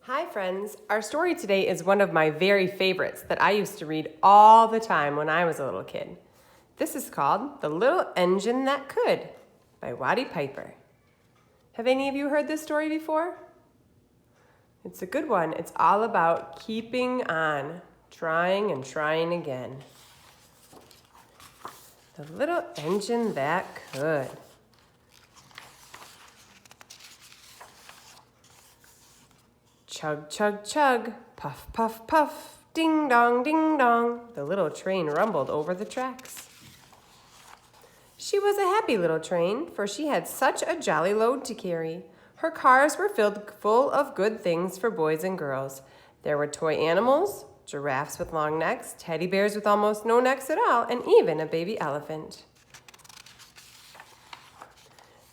Hi friends, our story today is one of my very favorites that I used to read all the time when I was a little kid. This is called The Little Engine That Could by Watty Piper. Have any of you heard this story before? It's a good one. It's all about keeping on, trying and trying again. The little engine that could. Chug, chug, chug, puff, puff, puff, ding dong, ding dong. The little train rumbled over the tracks. She was a happy little train, for she had such a jolly load to carry. Her cars were filled full of good things for boys and girls. There were toy animals, giraffes with long necks, teddy bears with almost no necks at all, and even a baby elephant.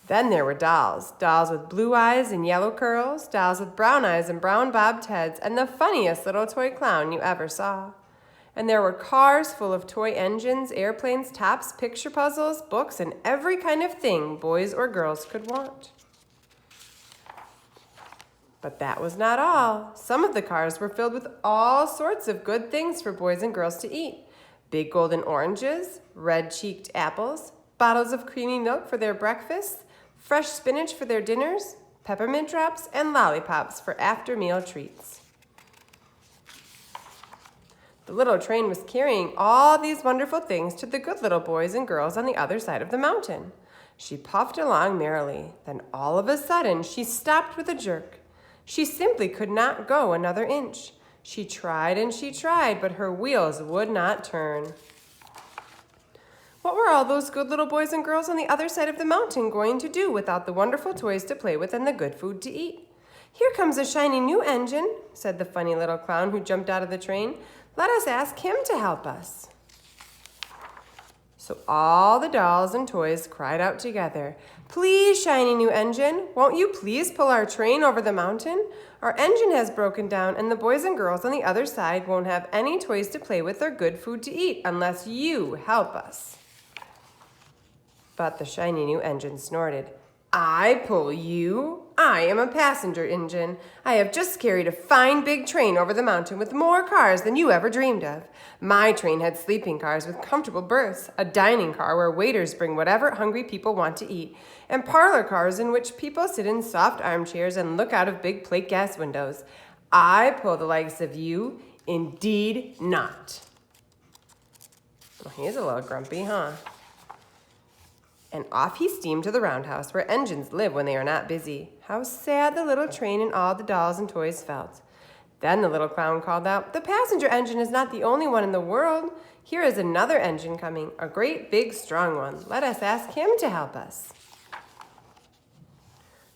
Then there were dolls, dolls with blue eyes and yellow curls, dolls with brown eyes and brown bobbed heads, and the funniest little toy clown you ever saw. And there were cars full of toy engines, airplanes, tops, picture puzzles, books, and every kind of thing boys or girls could want. But that was not all. Some of the cars were filled with all sorts of good things for boys and girls to eat. Big golden oranges, red-cheeked apples, bottles of creamy milk for their breakfasts, fresh spinach for their dinners, peppermint drops, and lollipops for after-meal treats. The little train was carrying all these wonderful things to the good little boys and girls on the other side of the mountain. She puffed along merrily. Then all of a sudden, she stopped with a jerk. She simply could not go another inch. She tried and she tried, but her wheels would not turn. What were all those good little boys and girls on the other side of the mountain going to do without the wonderful toys to play with and the good food to eat? "Here comes a shiny new engine," said the funny little clown who jumped out of the train. "Let us ask him to help us." So all the dolls and toys cried out together, "Please, shiny new engine, won't you please pull our train over the mountain? Our engine has broken down and the boys and girls on the other side won't have any toys to play with or good food to eat unless you help us." But the shiny new engine snorted. "I pull you? I am a passenger engine. I have just carried a fine big train over the mountain with more cars than you ever dreamed of. My train had sleeping cars with comfortable berths, a dining car where waiters bring whatever hungry people want to eat, and parlor cars in which people sit in soft armchairs and look out of big plate glass windows. I pull the likes of you? Indeed not." Well, he's a little grumpy, huh? And off he steamed to the roundhouse where engines live when they are not busy. How sad the little train and all the dolls and toys felt. Then the little clown called out, "The passenger engine is not the only one in the world. Here is another engine coming, a great big strong one. Let us ask him to help us."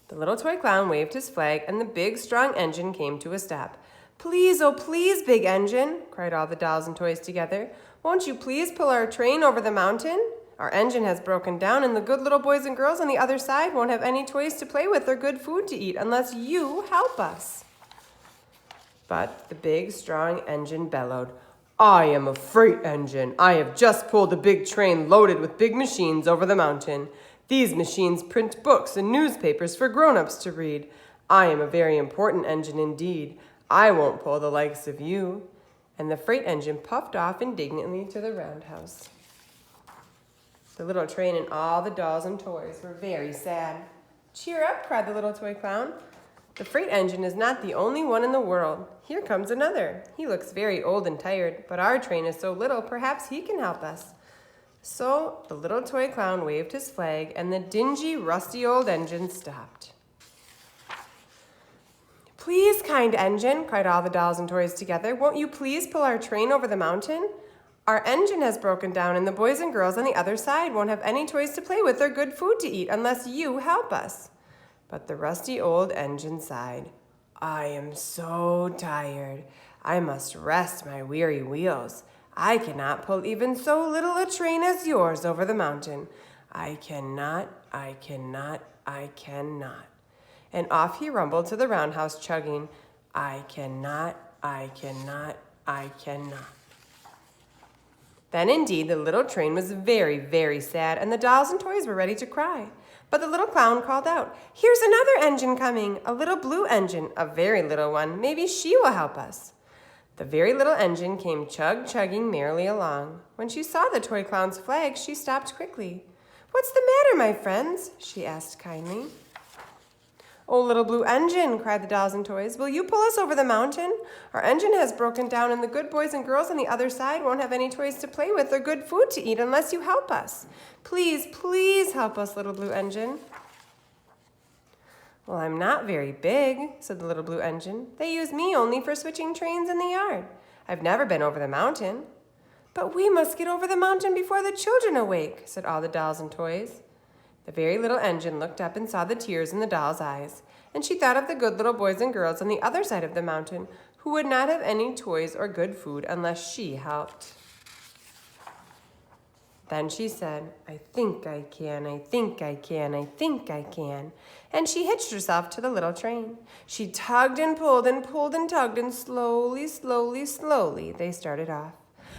The little toy clown waved his flag and the big strong engine came to a stop. "Please, oh please, big engine," cried all the dolls and toys together. "Won't you please pull our train over the mountain? Our engine has broken down and the good little boys and girls on the other side won't have any toys to play with or good food to eat unless you help us." But the big, strong engine bellowed, "I am a freight engine. I have just pulled a big train loaded with big machines over the mountain. These machines print books and newspapers for grown-ups to read. I am a very important engine indeed. I won't pull the likes of you." And the freight engine puffed off indignantly to the roundhouse. The little train and all the dolls and toys were very sad. "Cheer up," cried the little toy clown. "The freight engine is not the only one in the world. Here comes another. He looks very old and tired, but our train is so little, perhaps he can help us." So the little toy clown waved his flag, and the dingy, rusty old engine stopped. "Please, kind engine," cried all the dolls and toys together, "won't you please pull our train over the mountain? Our engine has broken down and the boys and girls on the other side won't have any toys to play with or good food to eat unless you help us." But the rusty old engine sighed. "I am so tired. I must rest my weary wheels. I cannot pull even so little a train as yours over the mountain. I cannot. And off he rumbled to the roundhouse chugging, I cannot. Then indeed the little train was very, very sad, and the dolls and toys were ready to cry. But the little clown called out, "Here's another engine coming, a little blue engine, a very little one. Maybe she will help us." The very little engine came chugging merrily along. When she saw the toy clown's flag, she stopped quickly. "What's the matter, my friends?" she asked kindly. "Oh, little blue engine," cried the dolls and toys, "will you pull us over the mountain? Our engine has broken down and the good boys and girls on the other side won't have any toys to play with or good food to eat unless you help us. Please, please help us, little blue engine." "Well, I'm not very big," said the little blue engine. "They use me only for switching trains in the yard. I've never been over the mountain." "But we must get over the mountain before the children awake," said all the dolls and toys. The very little engine looked up and saw the tears in the doll's eyes, and she thought of the good little boys and girls on the other side of the mountain who would not have any toys or good food unless she helped. Then she said, "I think I can, I think I can, I think I can." And she hitched herself to the little train. She tugged and pulled and pulled and tugged, and slowly, slowly, slowly they started off.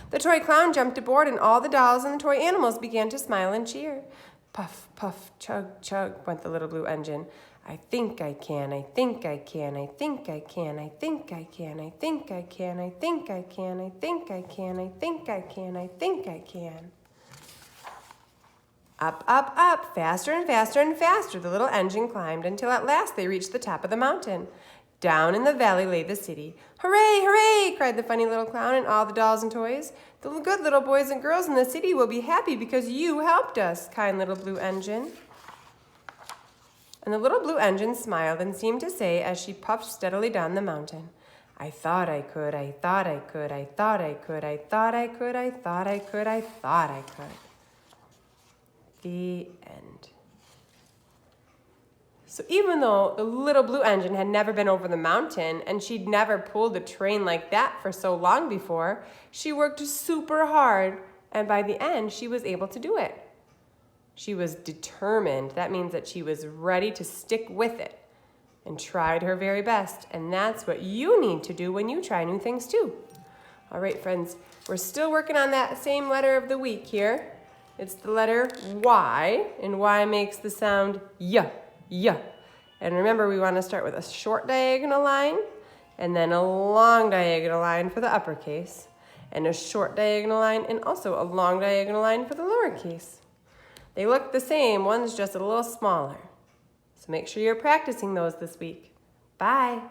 The toy clown jumped aboard, and all the dolls and the toy animals began to smile and cheer. Puff, puff, chug, chug went the little blue engine. "I think I can, I think I can, I think I can, I think I can, I think I can, I think I can, I think I can, I think I can, I think I can." Up, up, up, faster and faster and faster the little engine climbed until at last they reached the top of the mountain. Down in the valley lay the city. "Hooray, hooray!" cried the funny little clown and all the dolls and toys. "The good little boys and girls in the city will be happy because you helped us, kind little blue engine." And the little blue engine smiled and seemed to say as she puffed steadily down the mountain, "I thought I could, I thought I could, I thought I could, I thought I could, I thought I could, I thought I could." The end. So even though the little blue engine had never been over the mountain and she'd never pulled a train like that for so long before, she worked super hard, and by the end, she was able to do it. She was determined. That means that she was ready to stick with it and tried her very best, and that's what you need to do when you try new things too. All right, friends, we're still working on that same letter of the week here. It's the letter Y, and Y makes the sound Y, Y. And remember, we want to start with a short diagonal line, and then a long diagonal line for the uppercase, and a short diagonal line, and also a long diagonal line for the lowercase. They look the same, one's just a little smaller. So make sure you're practicing those this week. Bye.